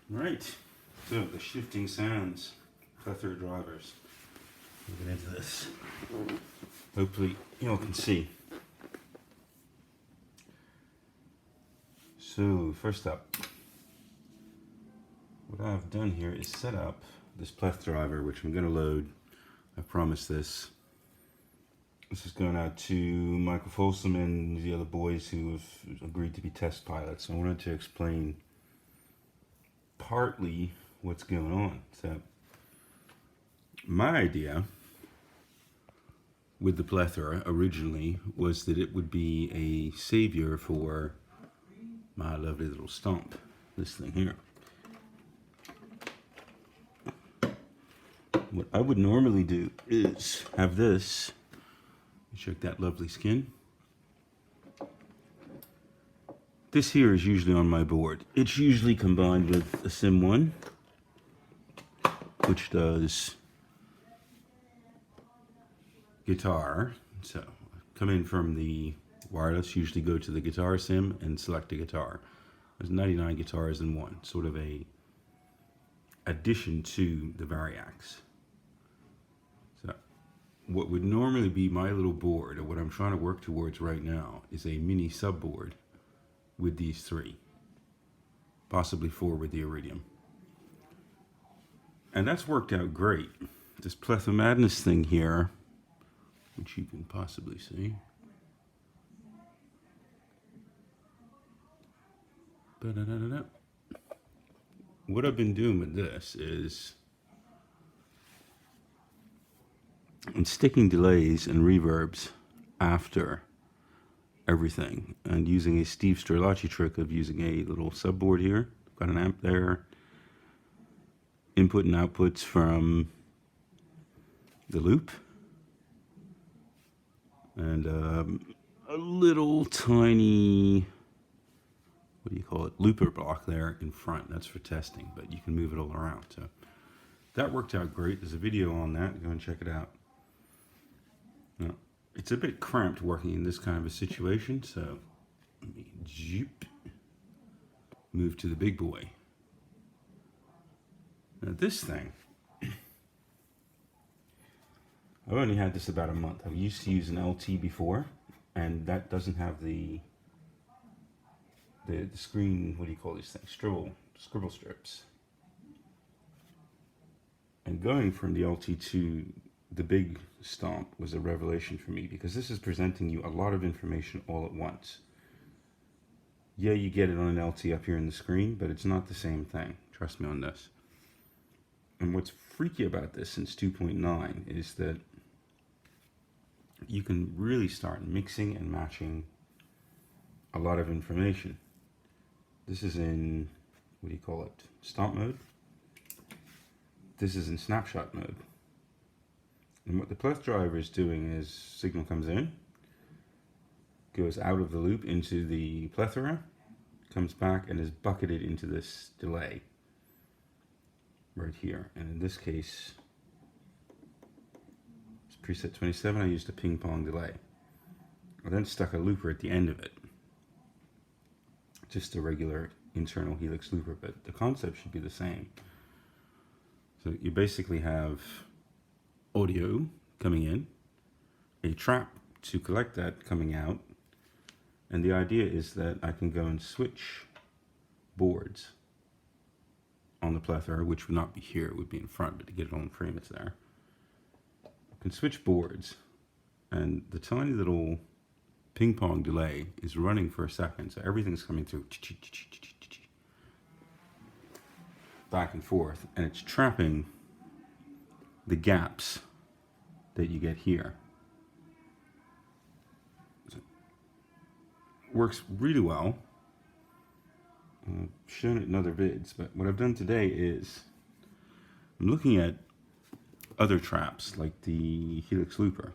Right, so the shifting sands, Plethora drivers. We'll get into this. Hopefully you all can see. So first up, what I've done here is set up this Pleth driver, which I'm going to load. I promised this. This is going out to Michael Folsom and the other boys who have agreed to be test pilots. I wanted to explain partly what's going on. So my idea with the Plethora originally was that it would be a savior for my lovely little stomp, this thing here. What I would normally do is have this, check that lovely skin. This here is usually on my board. It's usually combined with a Sim 1, which does guitar. So come in from the wireless, usually go to the guitar sim and select a guitar. There's 99 guitars in one, sort of a addition to the Variacs. So what would normally be my little board, or what I'm trying to work towards right now, is a mini subboard with these three, possibly four with the Iridium. And that's worked out great. This Plethora Madness thing here, which you can possibly see. What I've been doing with this is I'm sticking delays and reverbs after everything and using a Steve Strelacci trick of using a little subboard here. Got an amp there, input and outputs from the loop, and a little tiny, what do you call it, looper block there in front. That's for testing, but you can move it all around. So that worked out great. There's a video on that. Go and check it out. Now, it's a bit cramped working in this kind of a situation, so let me move to the big boy. Now this thing, I've only had this about a month. I used to use an LT before, and that doesn't have the screen, what do you call these things? Scribble strips. And going from the LT to the big stomp was a revelation for me, because this is presenting you a lot of information all at once. Yeah, you get it on an LT up here in the screen, but it's not the same thing. Trust me on this. And what's freaky about this since 2.9 is that you can really start mixing and matching a lot of information. This is in, what do you call it, stomp mode. This is in snapshot mode. And what the Pleth driver is doing is signal comes in, goes out of the loop into the Plethora, comes back and is bucketed into this delay right here. And in this case, it's preset 27, I used a ping pong delay. I then stuck a looper at the end of it. Just a regular internal helix looper, but the concept should be the same. So you basically have audio coming in, a trap to collect that coming out, and the idea is that I can go and switch boards on the Plethora, which would not be here, it would be in front, but to get it on frame it's there. I can switch boards, and the tiny little ping pong delay is running for a second, so everything's coming through back and forth, and it's trapping the gaps that you get here. So works really well. I've shown it in other vids, but what I've done today is I'm looking at other traps like the helix looper.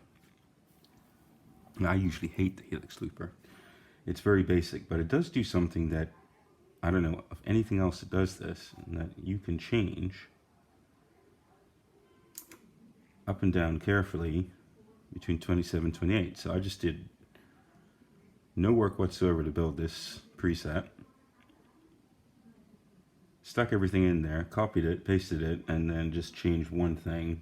And I usually hate the helix looper. It's very basic, but it does do something that I don't know of anything else that does this, and that you can change up and down carefully between 27 and 28. So I just did no work whatsoever to build this preset. stuck everything in there, copied it, pasted it, and then just changed one thing.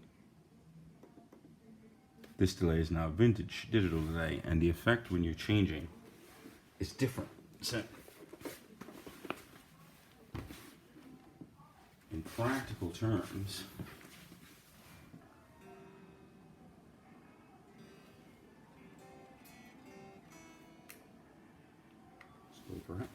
This delay is now vintage digital delay, and the effect when you're changing is different. So, in practical terms, let's go for it.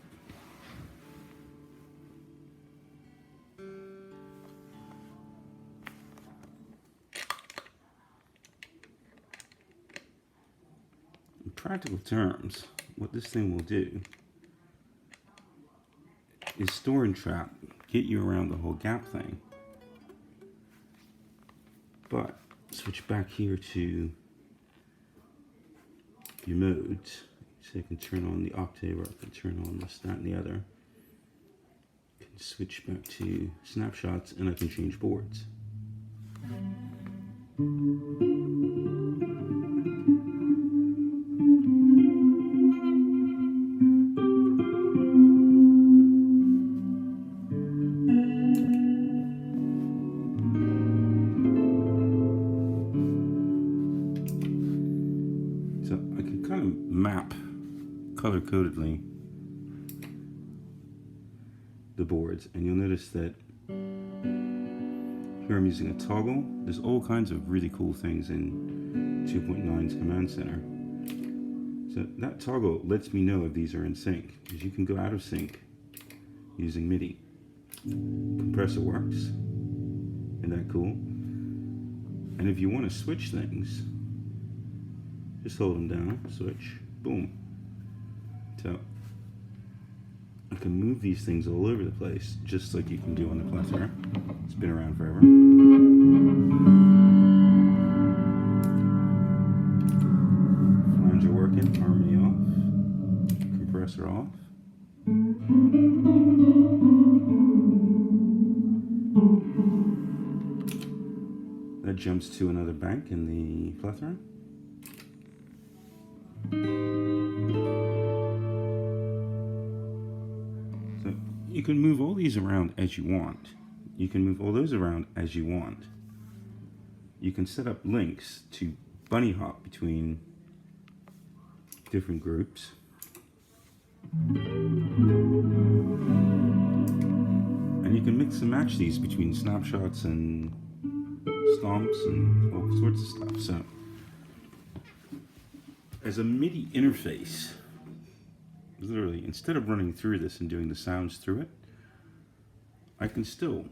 In practical terms, what this thing will do is store and trap, get you around the whole gap thing. But switch back here to your modes. So I can turn on the octave, or I can turn on this, that, and the other. I can switch back to snapshots, and I can change boards. So I can kind of map color-codedly the boards, and you'll notice that here I'm using a toggle. There's all kinds of really cool things in 2.9's command center. So that toggle lets me know if these are in sync, because you can go out of sync using MIDI. Compressor works. Isn't that cool? And if you want to switch things, just hold them down, switch, boom. So I can move these things all over the place, just like you can do on the Plethora. It's been around forever. Flanger working, harmony off, compressor off. That jumps to another bank in the Plethora. So you can move all these around as you want. You can move all those around as you want. You can set up links to bunny hop between different groups. And you can mix and match these between snapshots and stomps and all sorts of stuff. So as a MIDI interface, literally, instead of running through this and doing the sounds through it, I can still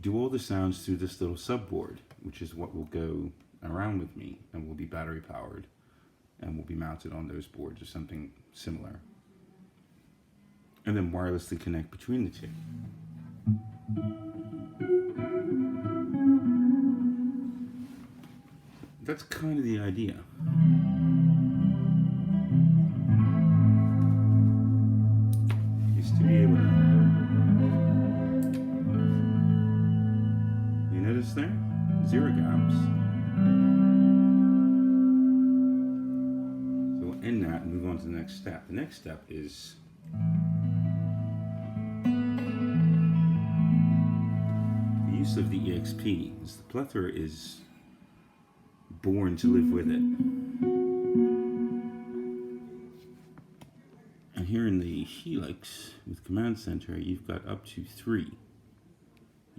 do all the sounds through this little subboard, which is what will go around with me and will be battery powered and will be mounted on those boards or something similar. And then wirelessly connect between the two. That's kind of the idea. Is to be able to, you notice there? 0 gaps. So we'll end that and move on to the next step. The next step is the use of the EXP. As the Plethora is born to live with it. And here in the Helix with Command Center, you've got up to 3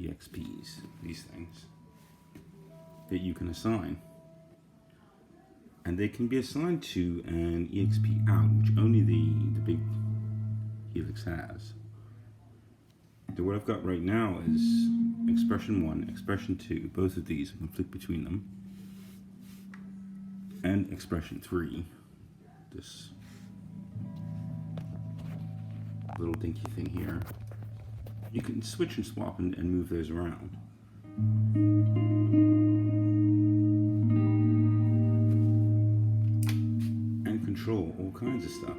EXPs, these things, that you can assign. And they can be assigned to an EXP out, which only the big Helix has. So what I've got right now is Expression 1, Expression 2, both of these, I can flick between them. And Expression 3, this little dinky thing here. You can switch and swap and move those around. And control all kinds of stuff.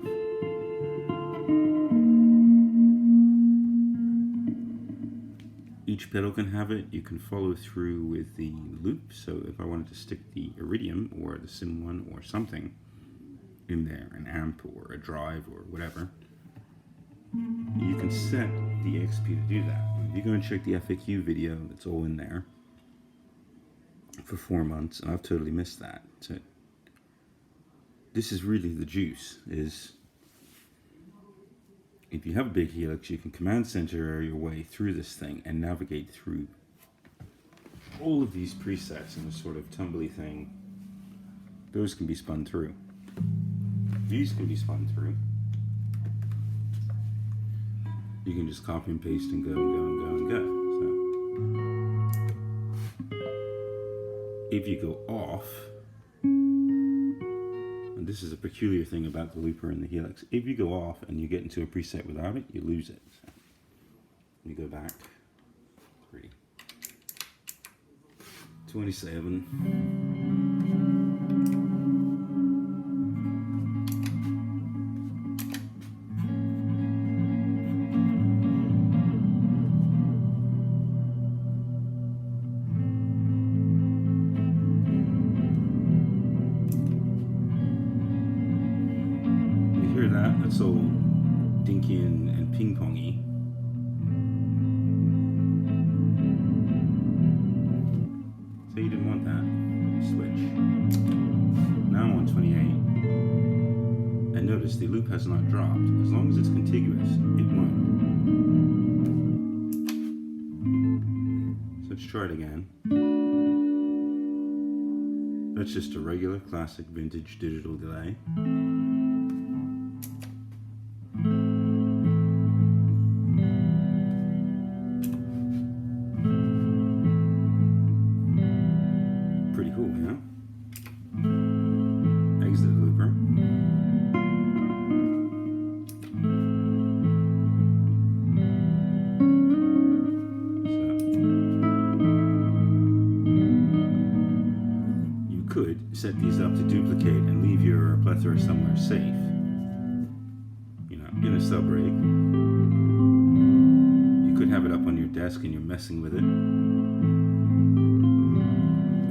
Each pedal can have it. You can follow through with the loop. So if I wanted to stick the Iridium or the Sim 1 or something in there, an amp or a drive or whatever, you can set the EXP to do that. If you go and check the FAQ video, it's all in there for 4 months, and I've totally missed that. So this is really the juice, is if you have a big helix, you can command center your way through this thing and navigate through all of these presets in a sort of tumbly thing. Those can be spun through. These can be spun through. You can just copy and paste and go and go and go and go. So if you go off, and this is a peculiar thing about the looper and the helix, if you go off and you get into a preset without it, you lose it. So you go back 3, 27. That's all dinky and ping-pongy. So you didn't want that. Switch. Now I'm on 28. And notice the loop has not dropped. As long as it's contiguous, it won't. So let's try it again. That's just a regular classic vintage digital delay. Set these up to duplicate and leave your Plethora somewhere safe, you know, in a sub rig. You could have it up on your desk and you're messing with it.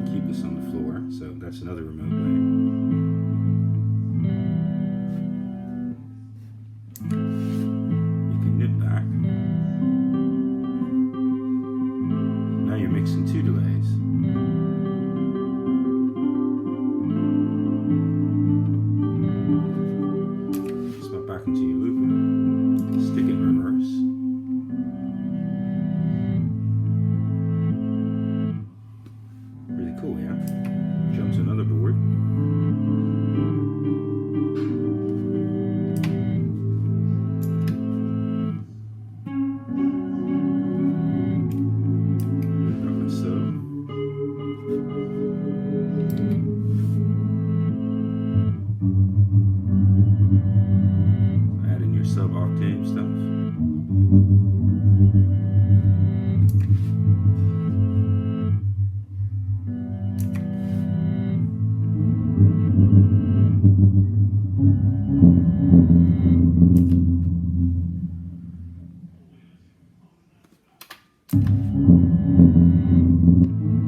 Keep this on the floor, so that's another remote way. You can nip back. Now you're mixing 2 delays. Into your looper, stick it in reverse. Really cool, yeah? Jump to another board. Drop my sub. Sub-octave stuff.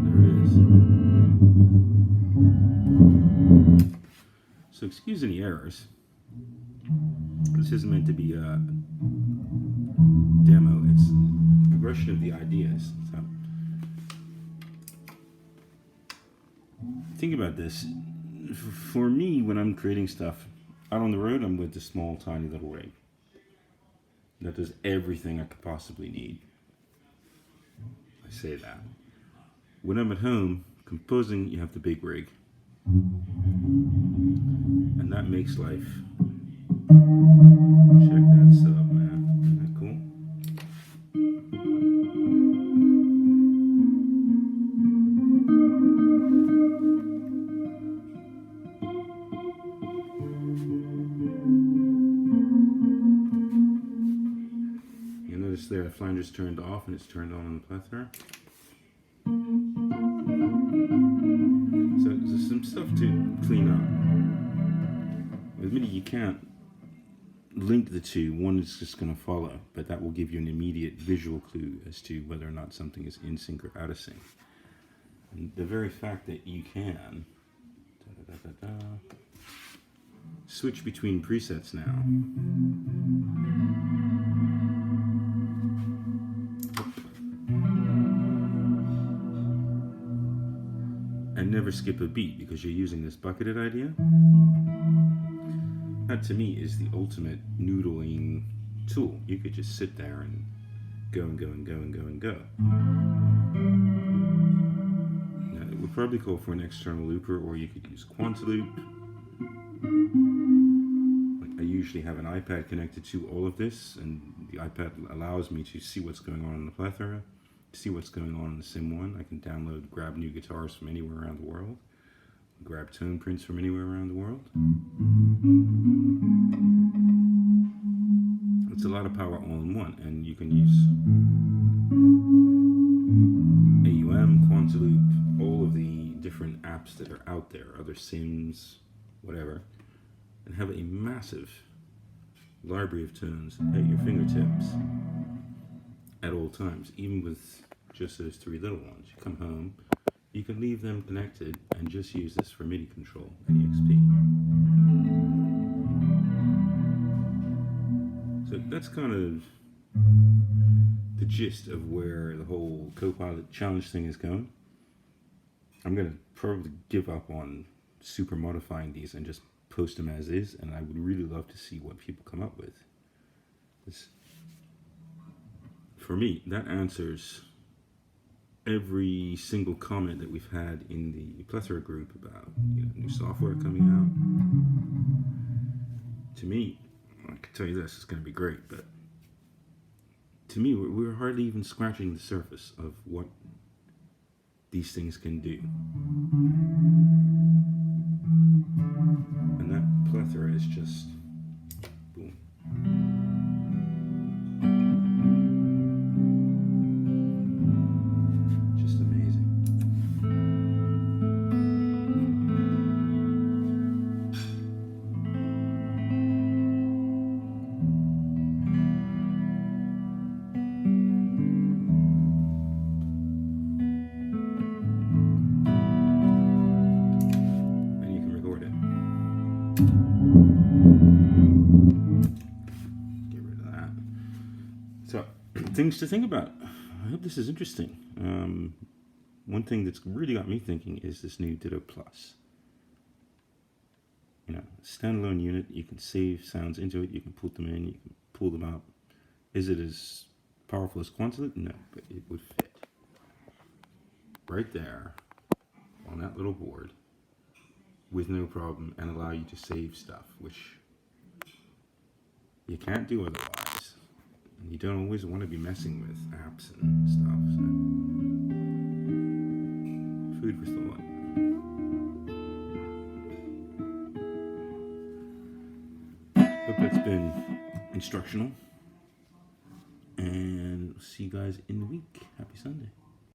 There it is. So excuse any errors. This isn't meant to be a demo, it's a progression of the ideas. So, think about this. For me, when I'm creating stuff out on the road, I'm with the small, tiny little rig that does everything I could possibly need. I say that. When I'm at home, composing, you have the big rig. And that makes life. Check that sub, man. Isn't that cool? You notice there the flanger's turned off and it's turned on the Plethora. So there's some stuff to clean up. With MIDI you can't link the two. One is just going to follow, but that will give you an immediate visual clue as to whether or not something is in sync or out of sync. And the very fact that you can switch between presets now and never skip a beat because you're using this bucketed idea. That to me is the ultimate noodling tool. You could just sit there and go and go and go and go and go. Now, it would probably call for an external looper, or you could use Quantiloop. I usually have an iPad connected to all of this, and the iPad allows me to see what's going on in the Plethora, see what's going on in the Sim1. I can download, grab new guitars from anywhere around the world, grab tone prints from anywhere around the world. It's a lot of power all in one, and you can use AUM, Quantiloop, all of the different apps that are out there, other Sims, whatever, and have a massive library of tones at your fingertips at all times, even with just those three little ones. You come home, you can leave them connected and just use this for MIDI control and EXP. So that's kind of the gist of where the whole Copilot challenge thing is going. I'm going to probably give up on super modifying these and just post them as is, and I would really love to see what people come up with. For me, that answers every single comment that we've had in the Plethora group about new software coming out. To me, I can tell you this, it's going to be great, but to me, we're hardly even scratching the surface of what these things can do. And that Plethora is just boom. Just amazing. And you can record it. Get rid of that. So, things to think about. I hope this is interesting. One thing that's really got me thinking is this new Ditto Plus. Standalone unit, you can save sounds into it, you can put them in, you can pull them out. Is it as powerful as Quantiloop? No, but it would fit right there on that little board with no problem and allow you to save stuff, which you can't do otherwise. And you don't always want to be messing with apps and stuff. So, food for thought. Hope that's been instructional. And see you guys in the week. Happy Sunday.